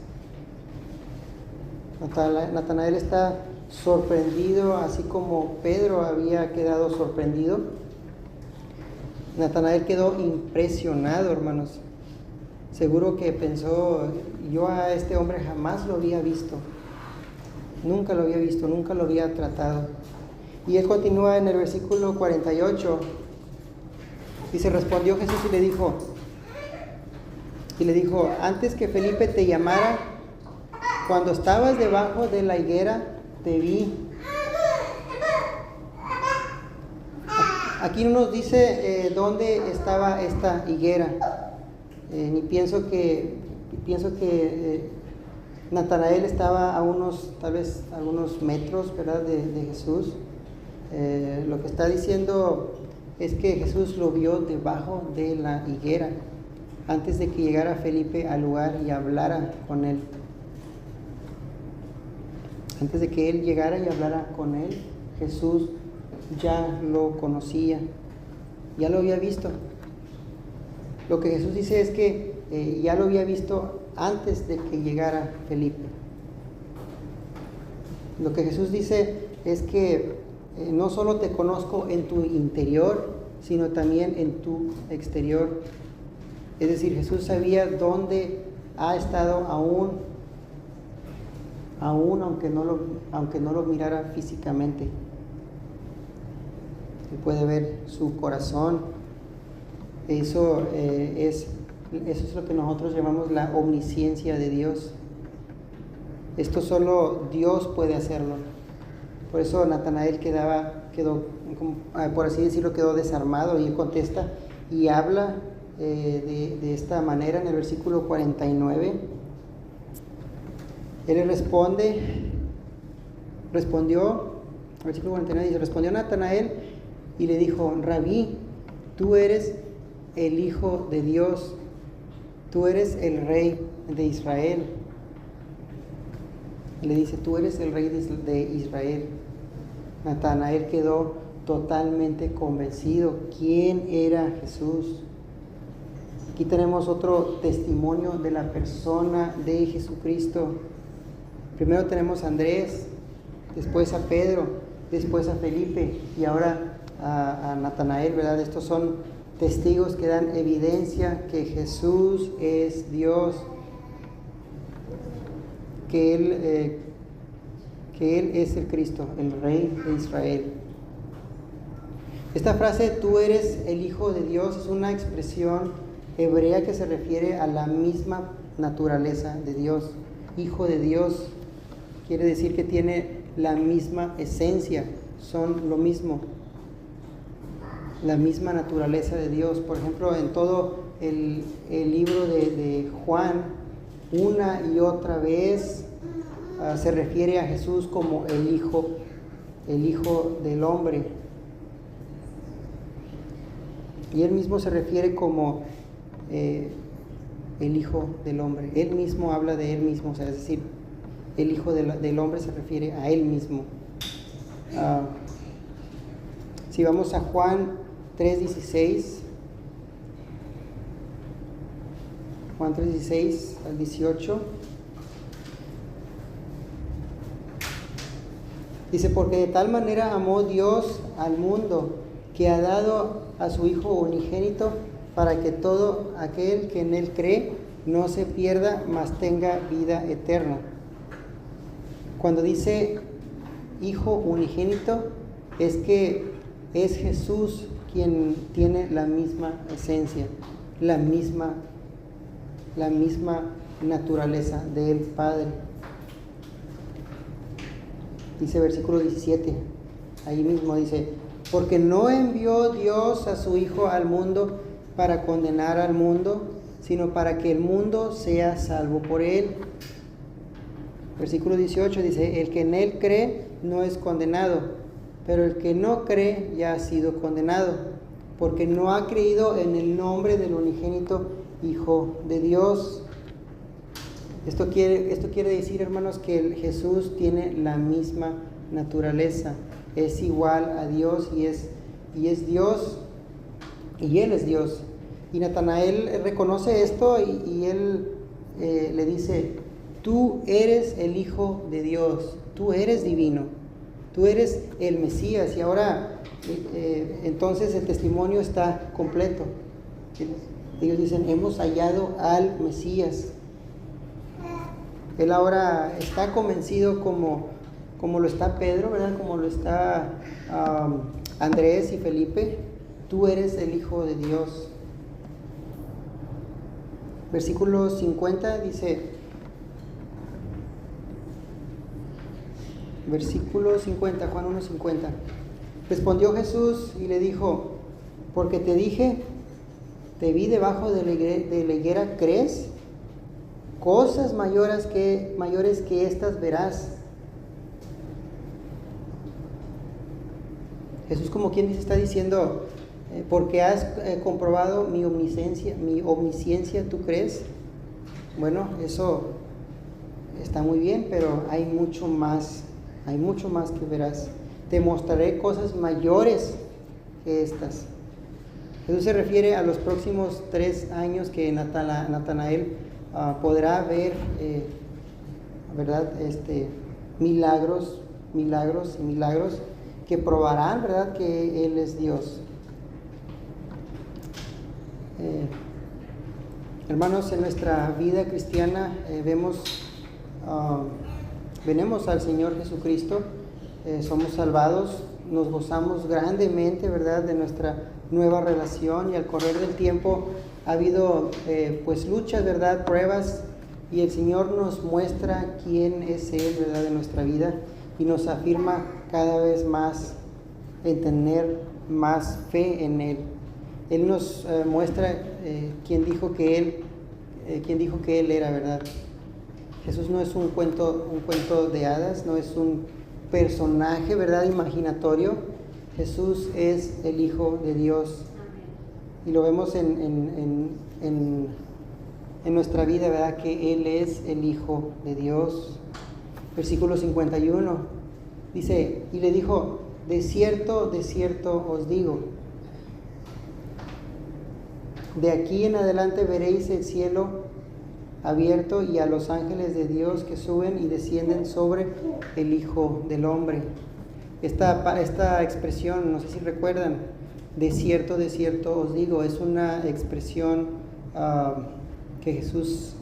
Natanael está sorprendido, así como Pedro había quedado sorprendido. Natanael quedó impresionado, hermanos. Seguro que pensó: yo a este hombre jamás lo había visto. Nunca lo había visto, nunca lo había tratado. Y él continúa en el versículo 48. Dice: respondió Jesús y le dijo: antes que Felipe te llamara, cuando estabas debajo de la higuera, te vi. Aquí no nos dice dónde estaba esta higuera. Ni pienso que Natanael estaba a tal vez algunos metros, ¿verdad?, de Jesús. Lo que está diciendo es que Jesús lo vio debajo de la higuera antes de que llegara Felipe al lugar y hablara con él. Antes de que él llegara y hablara con él, Jesús ya lo conocía, ya lo había visto. Lo que Jesús dice es que ya lo había visto antes de que llegara Felipe. Lo que Jesús dice es que no solo te conozco en tu interior, sino también en tu exterior. Es decir, Jesús sabía dónde ha estado aún aunque no lo mirara físicamente. Él puede ver su corazón. Eso es lo que nosotros llamamos la omnisciencia de Dios. Esto solo Dios puede hacerlo. Por eso Natanael quedó, por así decirlo, quedó desarmado, y él contesta y habla de esta manera en el versículo 49. Él le respondió, versículo 49 dice: respondió Natanael y le dijo: Rabí, tú eres el Hijo de Dios, tú eres el Rey de Israel. Le dice: tú eres el Rey de Israel. Natanael quedó totalmente convencido quién era Jesús. Aquí tenemos otro testimonio de la persona de Jesucristo. Primero tenemos a Andrés, después a Pedro, después a Felipe y ahora a Natanael, ¿verdad? Estos son testigos que dan evidencia que Jesús es Dios, que Él es el Cristo, el Rey de Israel. Esta frase, tú eres el Hijo de Dios, es una expresión hebrea que se refiere a la misma naturaleza de Dios. Hijo de Dios quiere decir que tiene la misma esencia, son lo mismo, la misma naturaleza de Dios. Por ejemplo, en todo el libro de Juan, una y otra vez se refiere a Jesús como el Hijo del hombre. Y él mismo se refiere como el Hijo del hombre. Él mismo habla de él mismo, o sea, es decir, el Hijo del hombre se refiere a él mismo. Si vamos a Juan 3:16, Juan 3:16 al 18, dice: porque de tal manera amó Dios al mundo, que ha dado a su Hijo unigénito, para que todo aquel que en Él cree no se pierda, mas tenga vida eterna. Cuando dice Hijo unigénito, es que es Jesús quien tiene la misma esencia, la misma naturaleza del Padre. Dice versículo 17, ahí mismo dice, porque no envió Dios a su Hijo al mundo para condenar al mundo, sino para que el mundo sea salvo por él. Versículo 18 dice, el que en él cree no es condenado, pero el que no cree ya ha sido condenado, porque no ha creído en el nombre del unigénito Hijo de Dios. Esto quiere decir, hermanos, que Jesús tiene la misma naturaleza, es igual a Dios y es Dios, y Él es Dios. Y Natanael reconoce esto y él le dice, tú eres el Hijo de Dios, tú eres divino, tú eres el Mesías. Y ahora entonces el testimonio está completo. Ellos dicen, hemos hallado al Mesías. Él ahora está convencido como lo está Pedro, ¿verdad? Como lo está Andrés y Felipe. Tú eres el Hijo de Dios. Versículo 50 dice, versículo 50, Juan 1:50. Respondió Jesús y le dijo, porque te dije, te vi debajo de la higuera, ¿crees? Cosas mayores que estas verás. Jesús, como quien dice, está diciendo, porque has comprobado mi omnisciencia, ¿tú crees? Bueno, eso está muy bien, pero hay mucho más que verás. Te mostraré cosas mayores que estas. Jesús se refiere a los próximos 3 años que Natanael podrá ver, ¿verdad? Milagros que probarán, ¿verdad?, que Él es Dios. Hermanos, en nuestra vida cristiana venimos al Señor Jesucristo, somos salvados, nos gozamos grandemente, ¿verdad?, de nuestra nueva relación, y al correr del tiempo ha habido pues luchas, ¿verdad?, pruebas, y el Señor nos muestra quién es Él, ¿verdad?, en nuestra vida, y nos afirma cada vez más en tener más fe en Él. Él nos muestra quién dijo que Él era, ¿verdad? Jesús no es un cuento de hadas, no es un personaje, ¿verdad?, imaginatorio. Jesús es el Hijo de Dios. Y lo vemos en nuestra vida, ¿verdad?, que Él es el Hijo de Dios. Versículo 51 dice, y le dijo, de cierto os digo, de aquí en adelante veréis el cielo abierto y a los ángeles de Dios que suben y descienden sobre el Hijo del Hombre. Esta expresión, no sé si recuerdan, de cierto os digo, es una expresión que Jesús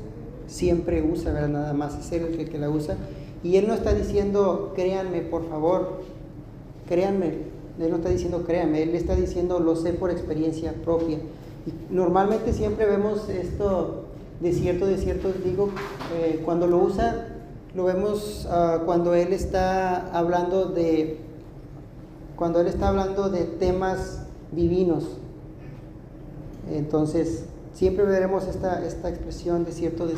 siempre usa, ¿verdad? Nada más es Él el que la usa. Y Él no está diciendo, créanme, por favor, créanme. Él no está diciendo, créanme, Él está diciendo, lo sé por experiencia propia. Y normalmente siempre vemos esto, de cierto os digo, cuando lo usa, lo vemos cuando Él está hablando de temas divinos. Entonces, siempre veremos esta expresión de cierto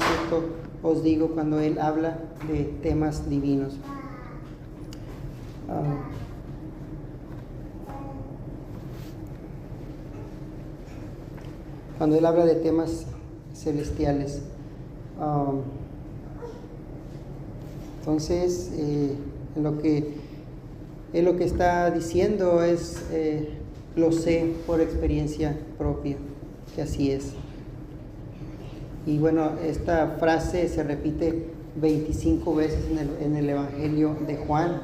os digo cuando Él habla de temas divinos. Cuando Él habla de temas celestiales. Entonces, lo que está diciendo es, lo sé por experiencia propia, que así es. Y bueno, esta frase se repite 25 veces en el Evangelio de Juan,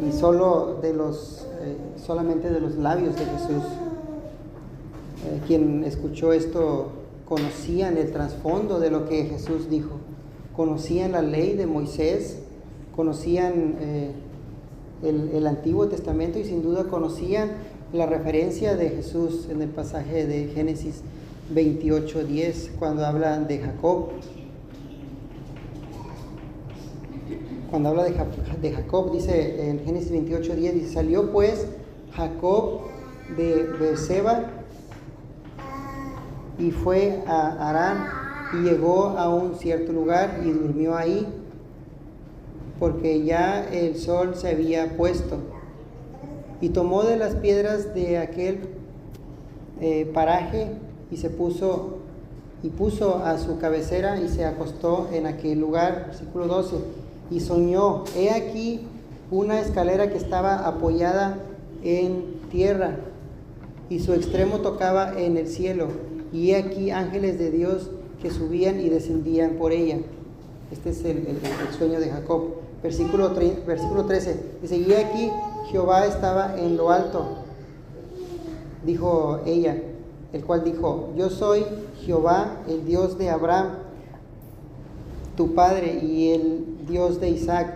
y solamente de los labios de Jesús. Quien escuchó esto conocían el trasfondo de lo que Jesús dijo, conocían la ley de Moisés, conocían el Antiguo Testamento, y sin duda conocían la referencia de Jesús en el pasaje de Génesis 28:10, cuando habla de Jacob. cuando habla de Jacob, dice en Génesis 28:10, dice, salió pues Jacob de Beerseba y fue a Harán y llegó a un cierto lugar y durmió ahí, porque ya el sol se había puesto. Y tomó de las piedras de aquel paraje y puso a su cabecera y se acostó en aquel lugar. Versículo 12. Y soñó, he aquí una escalera que estaba apoyada en tierra y su extremo tocaba en el cielo, y he aquí ángeles de Dios que subían y descendían por ella. Este es el sueño de Jacob. Versículo 13 dice, y he aquí Jehová estaba en lo alto, dijo ella, el cual dijo, yo soy Jehová, el Dios de Abraham, tu padre, y el Dios de Isaac.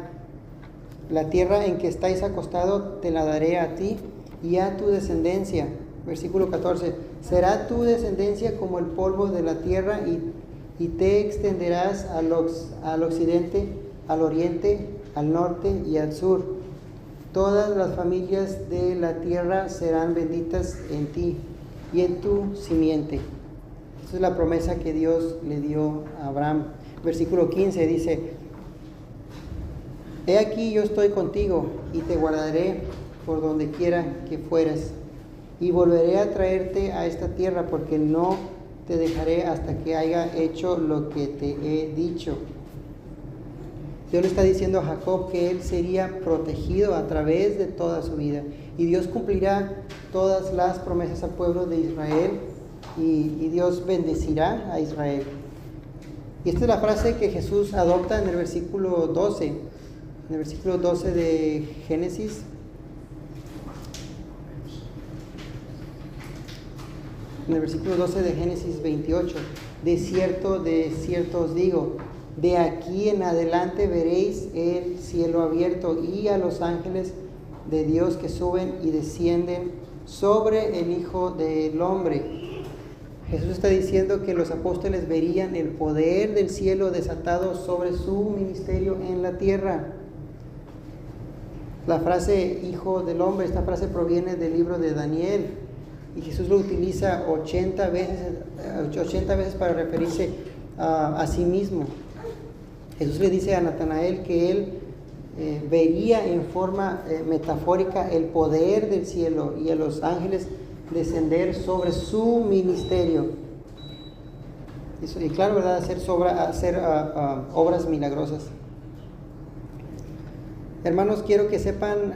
La tierra en que estáis acostado te la daré a ti y a tu descendencia. Versículo 14, será tu descendencia como el polvo de la tierra y te extenderás al occidente, al oriente, al norte y al sur. Todas las familias de la tierra serán benditas en ti y en tu simiente. Esa es la promesa que Dios le dio a Abraham. Versículo 15 dice, he aquí yo estoy contigo y te guardaré por donde quiera que fueras, y volveré a traerte a esta tierra, porque no te dejaré hasta que haya hecho lo que te he dicho. Dios le está diciendo a Jacob que él sería protegido a través de toda su vida, y Dios cumplirá todas las promesas al pueblo de Israel, y Dios bendecirá a Israel. Y esta es la frase que Jesús adopta en el versículo 12. En el versículo 12 de Génesis. En el versículo 12 de Génesis 28. De cierto os digo, de aquí en adelante veréis el cielo abierto y a los ángeles de Dios que suben y descienden sobre el Hijo del Hombre. Jesús está diciendo que los apóstoles verían el poder del cielo desatado sobre su ministerio en la tierra. La frase Hijo del Hombre, esta frase proviene del libro de Daniel, y Jesús lo utiliza 80 veces para referirse a sí mismo. Jesús le dice a Natanael que él vería en forma metafórica el poder del cielo y a los ángeles descender sobre su ministerio. Y claro, ¿verdad? Hacer obras milagrosas. Hermanos, quiero que sepan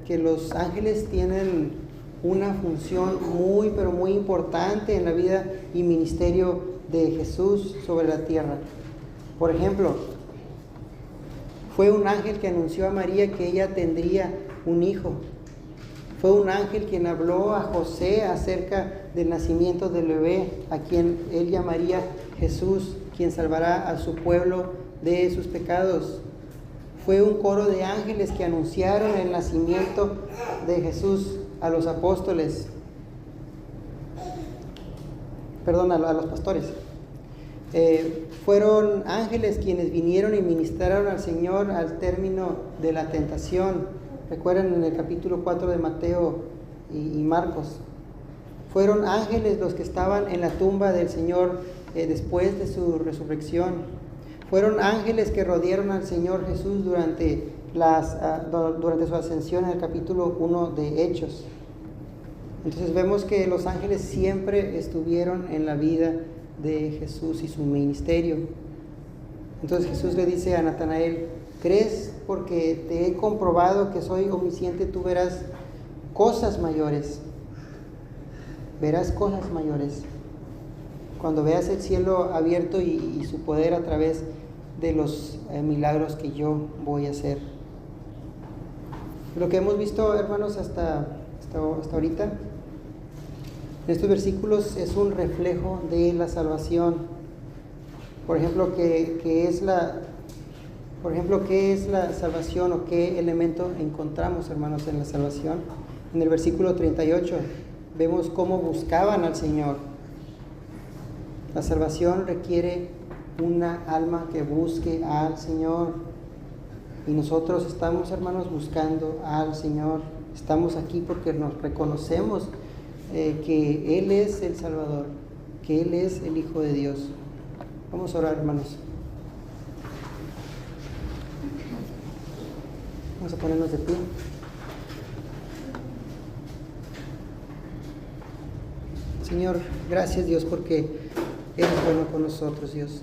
que los ángeles tienen una función muy, pero muy importante en la vida y ministerio de Jesús sobre la tierra. Por ejemplo, fue un ángel que anunció a María que ella tendría un hijo. Fue un ángel quien habló a José acerca del nacimiento del bebé, a quien él llamaría Jesús, quien salvará a su pueblo de sus pecados. Fue un coro de ángeles que anunciaron el nacimiento de Jesús a los apóstoles, a los pastores. Fueron ángeles quienes vinieron y ministraron al Señor al término de la tentación. Recuerden en el capítulo 4 de Mateo y Marcos. Fueron ángeles los que estaban en la tumba del Señor después de su resurrección. Fueron ángeles que rodearon al Señor Jesús durante su ascensión en el capítulo 1 de Hechos. Entonces vemos que los ángeles siempre estuvieron en la vida de Jesús y su ministerio. Entonces Jesús le dice a Natanael, ¿crees porque te he comprobado que soy omnisciente? Tú verás cosas mayores. Verás cosas mayores. Cuando veas el cielo abierto y su poder a través de los milagros que yo voy a hacer. Lo que hemos visto, hermanos, hasta ahorita, en estos versículos es un reflejo de la salvación. Por ejemplo, ¿qué es la salvación o qué elemento encontramos, hermanos, en la salvación? En el versículo 38 vemos cómo buscaban al Señor. La salvación requiere una alma que busque al Señor. Y nosotros estamos, hermanos, buscando al Señor. Estamos aquí porque nos reconocemos que Él es el Salvador, que Él es el Hijo de Dios. Vamos a orar, hermanos. Vamos a ponernos de pie. Señor, gracias, Dios, porque eres bueno con nosotros, Dios.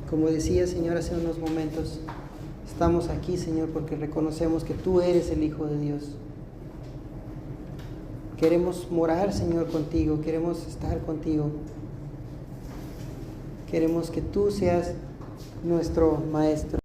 Como decía, Señor, hace unos momentos, estamos aquí, Señor, porque reconocemos que tú eres el Hijo de Dios. Queremos morar, Señor, contigo, queremos estar contigo. Queremos que tú seas nuestro Maestro.